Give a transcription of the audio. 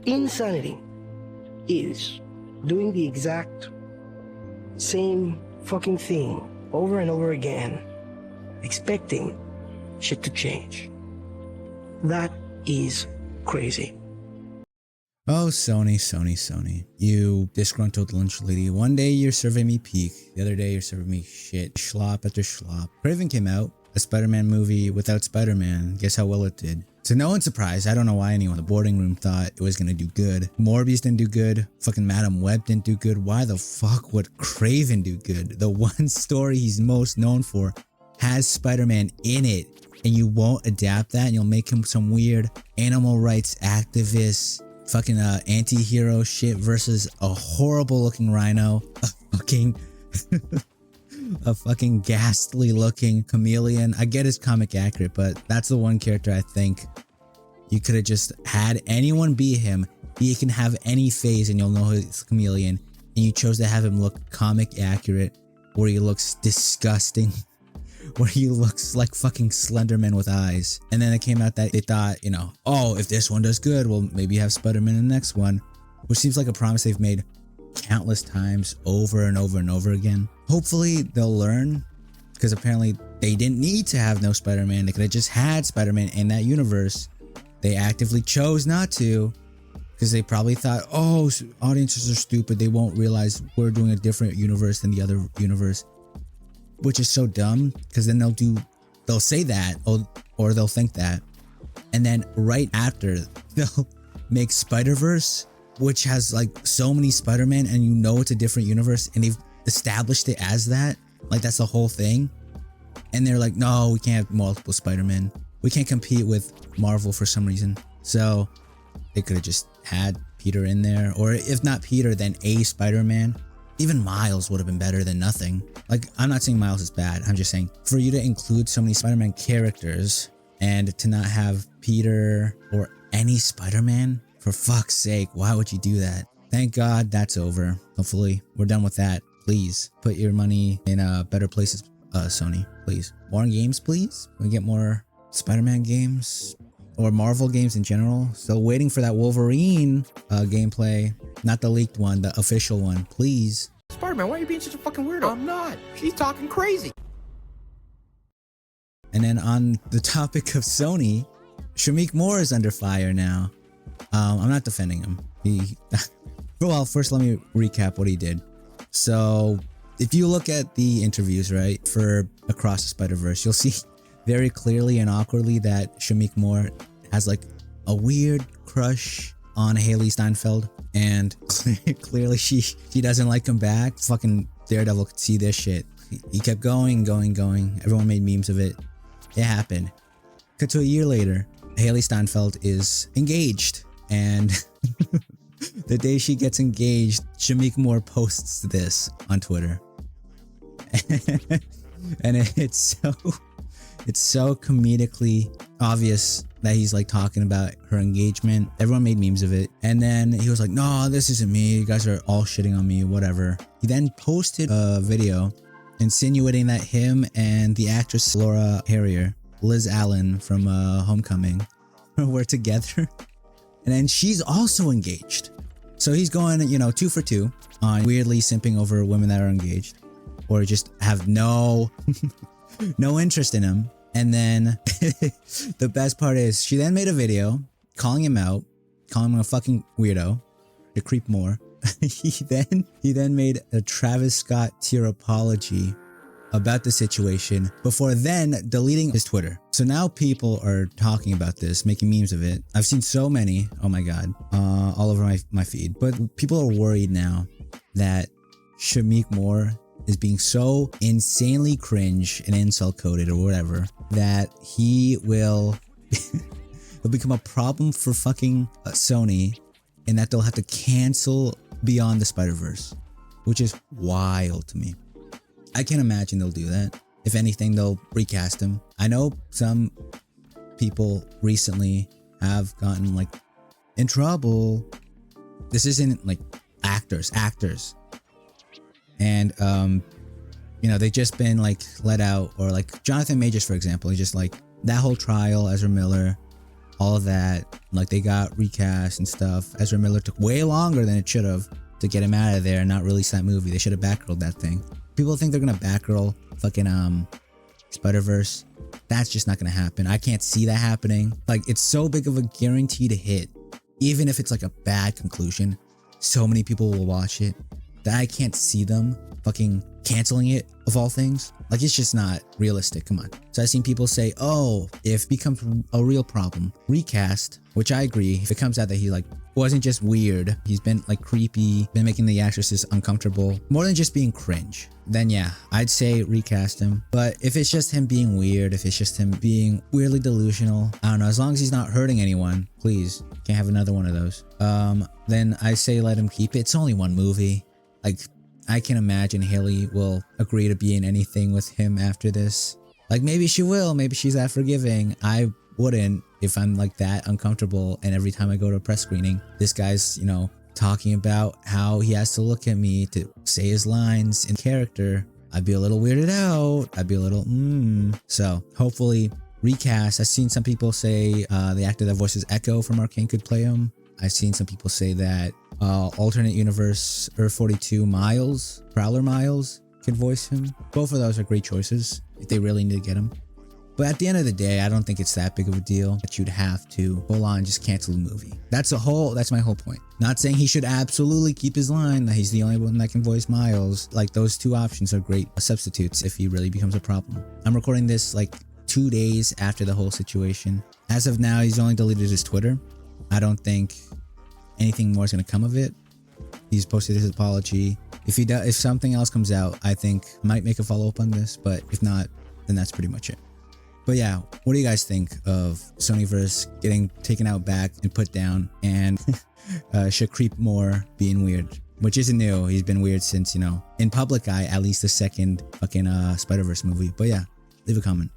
Insanity is doing the exact same fucking thing over and over again, expecting shit to change. That is crazy. Oh, Sony. You disgruntled lunch lady. One day you're serving me peak, the other day you're serving me shit, schlop after schlop. Craven came out, a Spider-Man movie without Spider-Man. Guess how well it did? To no one's surprise, I don't know why anyone in the boarding room thought it was gonna do good. Morbius didn't do good. Fucking Madam Web didn't do good. Why the fuck would Craven do good? The one story he's most known for has Spider-Man in it, and you won't adapt that, and you'll make him some weird animal rights activist fucking anti-hero shit versus a horrible looking rhino, a fucking ghastly looking chameleon. I get it's comic accurate, but that's the one character I think you could have just had anyone be him. He can have any phase and you'll know he's a chameleon, and you chose to have him look comic accurate where he looks disgusting. Where he looks like fucking Slenderman with eyes. And then it came out that they thought, you know, oh, if this one does good, we'll maybe have Spider-Man in the next one. Which seems like a promise they've made countless times over and over and over again. Hopefully they'll learn, because apparently they didn't need to have no Spider-Man. They could have just had Spider-Man in that universe. They actively chose not to, because they probably thought, oh, audiences are stupid. They won't realize we're doing a different universe than the other universe. Which is so dumb, because then they'll say that, or they'll think that, and then right after they'll make Spiderverse, which has like so many Spider-Man, and you know it's a different universe, and they've established it as that, like that's the whole thing, and they're like, no, we can't have multiple Spider-Man, we can't compete with Marvel for some reason. So they could have just had Peter in there, or if not Peter, then a Spider-Man. Even Miles would have been better than nothing. Like, I'm not saying Miles is bad. I'm just saying, for you to include so many Spider-Man characters and to not have Peter or any Spider-Man, for fuck's sake, why would you do that? Thank God that's over. Hopefully, we're done with that. Please, put your money in better places, Sony. Please. More games, please? Can we get more Spider-Man games? Or Marvel games in general? Still waiting for that Wolverine gameplay. Not the leaked one, the official one, please. Spider-Man, why are you being such a fucking weirdo? I'm not. She's talking crazy. And then on the topic of Sony, Shameik Moore is under fire now. I'm not defending him. Well, first let me recap what he did. So, if you look at the interviews, right, for Across the Spider-Verse, you'll see very clearly and awkwardly that Shameik Moore has like a weird crush on Haley Steinfeld, and clearly she doesn't like him back. Fucking Daredevil could see this shit. He kept going. Everyone made memes of it. It happened. Cut to a year later, Haley Steinfeld is engaged, and the day she gets engaged, Shameik Moore posts this on Twitter. And it's so comedically obvious that he's like talking about her engagement. Everyone made memes of it. And then he was like, no, this isn't me. You guys are all shitting on me, whatever. He then posted a video insinuating that him and the actress Laura Harrier, Liz Allen from Homecoming, were together. And then she's also engaged. So he's going, you know, 2 for 2 on weirdly simping over women that are engaged or just have no interest in him. And then the best part is she then made a video calling him out, calling him a fucking weirdo, Sha-creep Moore. he then made a Travis Scott tier apology about the situation before then deleting his Twitter. So now people are talking about this, making memes of it. I've seen so many, oh my god, all over my feed. But people are worried now that Shameik Moore is being so insanely cringe and insult coded or whatever that he will he'll become a problem for fucking Sony, and that they'll have to cancel Beyond the Spider-Verse, which is wild to me. I can't imagine they'll do that. If anything, they'll recast him. I know some people recently have gotten like in trouble. This isn't like actors. And you know, they've just been like let out, or like Jonathan Majors, for example. He just like that whole trial, Ezra Miller, all of that. Like, they got recast and stuff. Ezra Miller took way longer than it should have to get him out of there and not release that movie. They should have backrolled that thing. People think they're gonna backroll fucking Spider-Verse. That's just not gonna happen. I can't see that happening. Like, it's so big of a guarantee to hit, even if it's like a bad conclusion. So many people will watch it that I can't see them fucking canceling it, of all things. Like, it's just not realistic. Come on. So I've seen people say, oh, if it becomes a real problem, recast, which I agree. If it comes out that he like wasn't just weird, he's been like creepy, been making the actresses uncomfortable, more than just being cringe, then yeah, I'd say recast him. But if it's just him being weird, if it's just him being weirdly delusional, I don't know, as long as he's not hurting anyone, please, can't have another one of those. Then I say let him keep it. It's only one movie. Like, I can imagine Haley will agree to be in anything with him after this. Like, maybe she will, maybe she's that forgiving. I wouldn't if I'm like that uncomfortable and every time I go to a press screening, this guy's, you know, talking about how he has to look at me to say his lines in character. I'd be a little weirded out. I'd be a little, So hopefully recast. I've seen some people say the actor that voices Echo from Arcane could play him. I've seen some people say that alternate universe Earth 42 Miles, Prowler Miles, could voice him. Both of those are great choices if they really need to get him. But at the end of the day, I don't think it's that big of a deal that you'd have to full on just cancel the movie. That's my whole point. Not saying he should absolutely keep his line, that he's the only one that can voice Miles. Like, those two options are great substitutes if he really becomes a problem. I'm recording this like 2 days after the whole situation. As of now, he's only deleted his Twitter. I don't think anything more is going to come of it. He's posted his apology. If something else comes out, I think I might make a follow-up on this, but if not, then that's pretty much it. But yeah, what do you guys think of sony-verse getting taken out back and put down, and Sha-creep Moore being weird, which isn't new. He's been weird since, you know, in public eye, at least the second fucking Spider-Verse movie. But yeah, leave a comment.